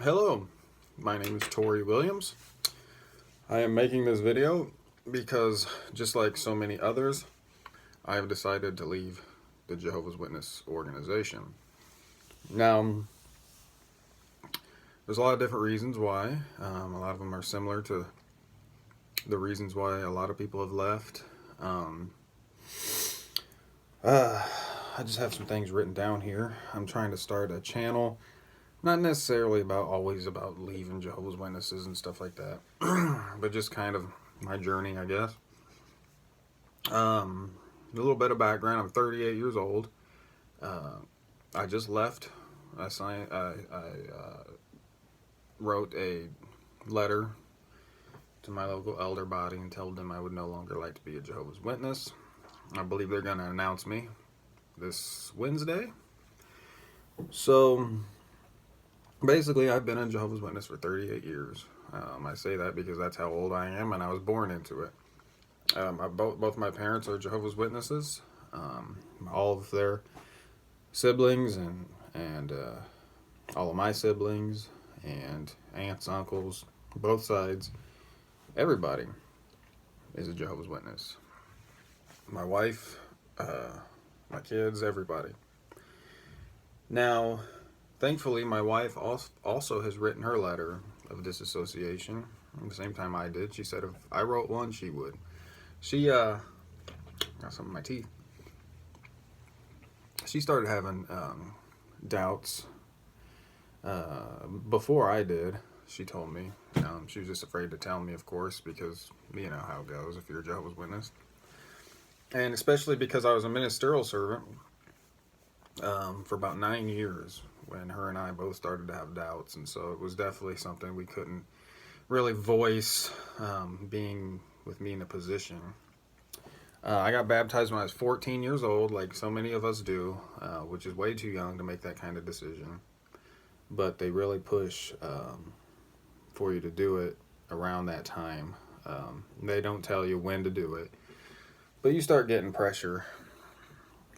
Hello, my name is Tori Williams. I am making this video because, just like so many others, I have decided to leave the Jehovah's Witness organization. Now, there's a lot of different reasons why. A lot of them are similar to the reasons why a lot of people have left. Um, I just have some things written down here. I'm trying to start a channel, not necessarily always about leaving Jehovah's Witnesses and stuff like that, but just kind of my journey, I guess. A little bit of background: I'm 38 years old. I just left. I wrote a letter to my local elder body and told them I would no longer like to be a Jehovah's Witness. I believe they're going to announce me this Wednesday. So basically, I've been a Jehovah's Witness for 38 years. I say that because that's how old I am, and I was born into it. Both my parents are Jehovah's Witnesses. All of their siblings and all of my siblings and aunts, uncles, both sides, everybody is a Jehovah's Witness. My wife, my kids, everybody. Now, thankfully, my wife also has written her letter of disassociation at the same time I did. She said if I wrote one, she would. She got some of my teeth. She started having doubts before I did. She told me. She was just afraid to tell me, of course, because you know how it goes if you're a Jehovah's Witness. And especially because I was a ministerial servant for about 9 years when her and I both started to have doubts. And so it was definitely something we couldn't really voice, being with me in a position. I got baptized when I was 14 years old, like so many of us do, which is way too young to make that kind of decision. But they really push for you to do it around that time. They don't tell you when to do it, but you start getting pressure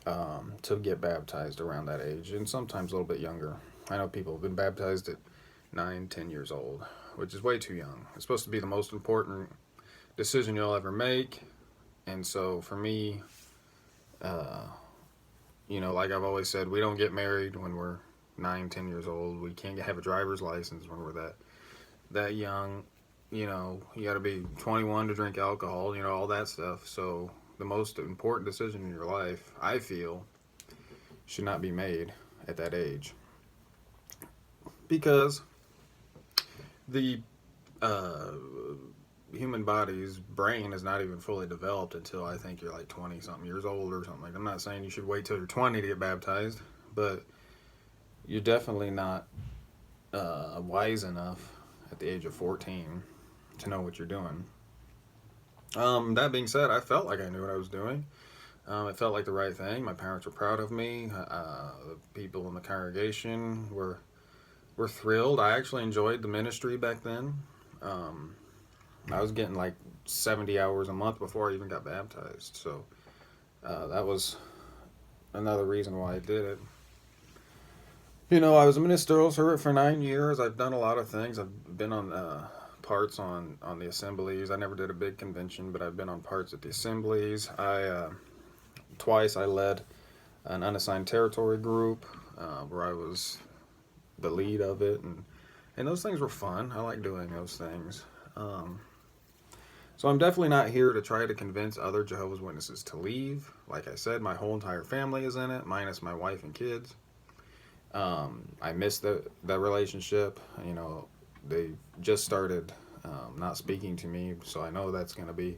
to get baptized around that age, and sometimes a little bit younger. I know people have been baptized at 9, 10 years old, which is way too young. It's supposed to be the most important decision you'll ever make. And so for me, like I've always said, we don't get married when we're 9, 10 years old. We can't have a driver's license when we're that young. You got to be 21 to drink alcohol, all that stuff. So the most important decision in your life, I feel, should not be made at that age. Because the human body's brain is not even fully developed until I think you're like 20 something years old or something. Like, I'm not saying you should wait till you're 20 to get baptized, but you're definitely not wise enough at the age of 14 to know what you're doing. That being said, I felt like I knew what I was doing. It felt like the right thing. My parents were proud of me. The people in the congregation were thrilled. I actually enjoyed the ministry back then. I was getting like 70 hours a month before I even got baptized. So that was another reason why I did it. I was a ministerial servant for 9 years. I've done a lot of things. I've been on parts on the assemblies. I never did a big convention, but I've been on parts at the assemblies. Twice I led an unassigned territory group where I was the lead of it, and those things were fun. I like doing those things. So I'm definitely not here to try to convince other Jehovah's Witnesses to leave. Like I said, my whole entire family is in it, minus my wife and kids. I miss that relationship. They just started not speaking to me, so I know that's going to be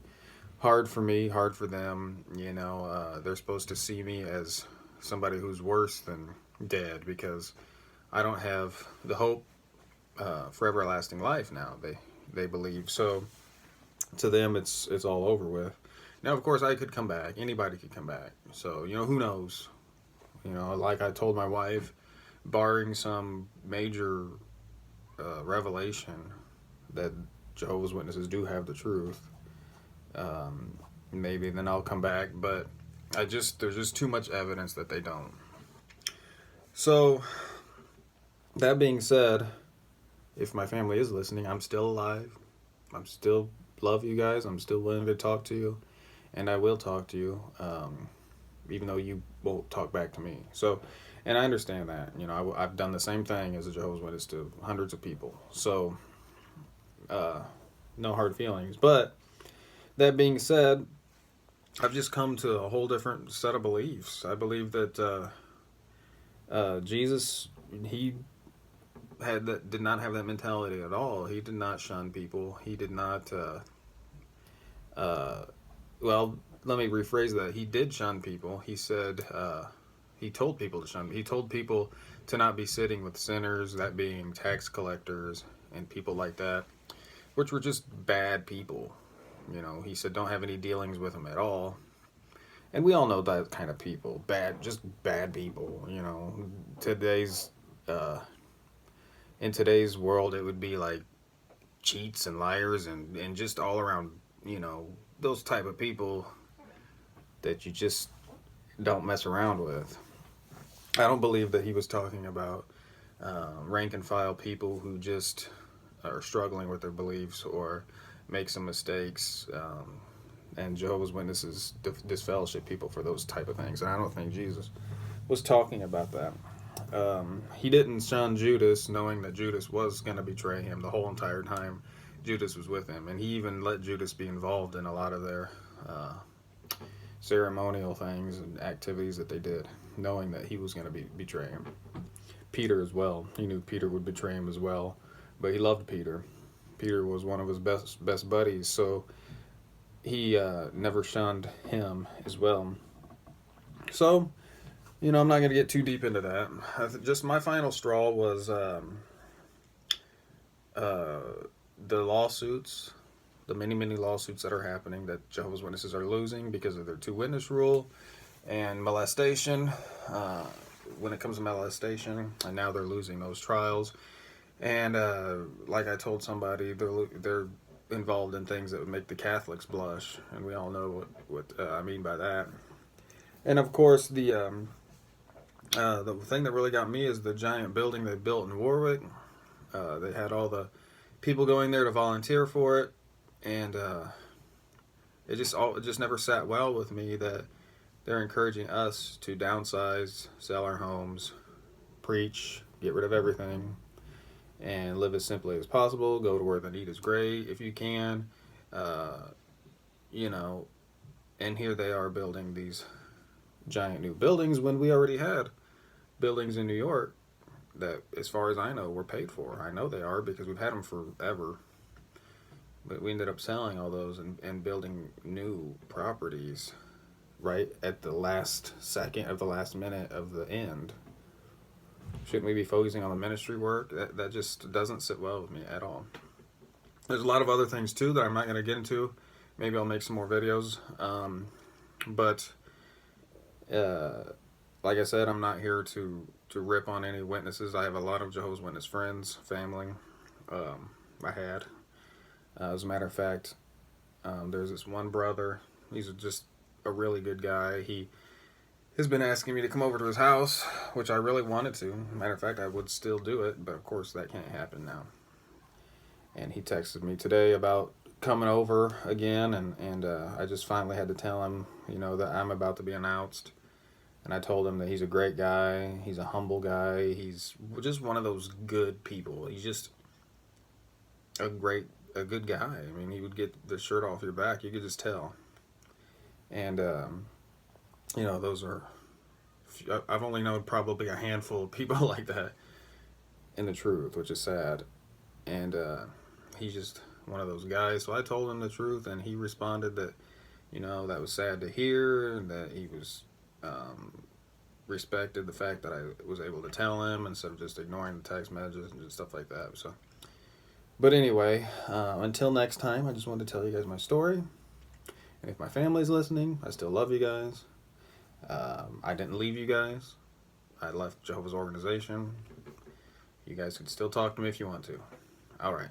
hard for me, hard for them. They're supposed to see me as somebody who's worse than dead because I don't have the hope for everlasting life now. They believe so. To them, it's all over with. Now, of course, I could come back. Anybody could come back. So who knows? Like I told my wife, barring some major revelation that Jehovah's Witnesses do have the truth, maybe then I'll come back. But there's just too much evidence that they don't. So that being said, if my family is listening, I'm still alive. I'm still love you guys. I'm still willing to talk to you, and I will talk to you, even though you won't talk back to me. So, and I understand that. I've done the same thing as a Jehovah's Witness to hundreds of people. So, uh, no hard feelings. But that being said, I've just come to a whole different set of beliefs. I believe that Jesus, he did not have that mentality at all. He did not shun people. He did not. Well, let me rephrase that. He did shun people. He said he told people to shun. He told people to not be sitting with sinners, that being tax collectors and people like that, which were just bad people. He said don't have any dealings with them at all. And we all know that kind of people, just bad people. Today's in today's world, it would be like cheats and liars and just all around, those type of people that you just don't mess around with. I don't believe that he was talking about rank and file people who just are struggling with their beliefs or make some mistakes, and Jehovah's Witnesses disfellowship people for those type of things. And I don't think Jesus was talking about that. He didn't shun Judas, knowing that Judas was going to betray him the whole entire time Judas was with him. And he even let Judas be involved in a lot of their ceremonial things and activities that they did, knowing that he was going to betray him. Peter as well. He knew Peter would betray him as well, but he loved Peter. Peter was one of his best buddies, so he never shunned him as well. So, I'm not going to get too deep into that. Just my final straw was the lawsuits, the many lawsuits that are happening that Jehovah's Witnesses are losing because of their two-witness rule and molestation. When it comes to molestation, and now they're losing those trials. And like I told somebody, they're involved in things that would make the Catholics blush, and we all know what I mean by that. And of course, the thing that really got me is the giant building they built in Warwick. They had all the people going there to volunteer for it, and it just never sat well with me that they're encouraging us to downsize, sell our homes, preach, get rid of everything, and live as simply as possible. Go to where the need is great if you can, and here they are building these giant new buildings when we already had buildings in New York that, as far as I know, were paid for. I know they are because we've had them forever. But we ended up selling all those and building new properties right at the last second of the last minute of the end. Shouldn't we be focusing on the ministry work? That just doesn't sit well with me at all. There's a lot of other things too that I'm not going to get into. Maybe I'll make some more videos. But like I said, I'm not here to rip on any witnesses. I have a lot of Jehovah's Witness friends, family. I had. As a matter of fact, there's this one brother. He's just a really good guy. He has been asking me to come over to his house, which I really wanted to. Matter of fact, I would still do it, but of course that can't happen now. And he texted me today about coming over again, and I just finally had to tell him, that I'm about to be announced. And I told him that he's a great guy. He's a humble guy. He's just one of those good people. He's just a good guy. I mean, he would get the shirt off your back. You could just tell. And, those are, I've only known probably a handful of people like that in the truth, which is sad. And he's just one of those guys. So I told him the truth, and he responded that, that was sad to hear, and that he was respected the fact that I was able to tell him instead of just ignoring the text messages and just stuff like that. So, but anyway, until next time, I just wanted to tell you guys my story. And if my family's listening, I still love you guys. I didn't leave you guys. I left Jehovah's organization. You guys can still talk to me if you want to. All right.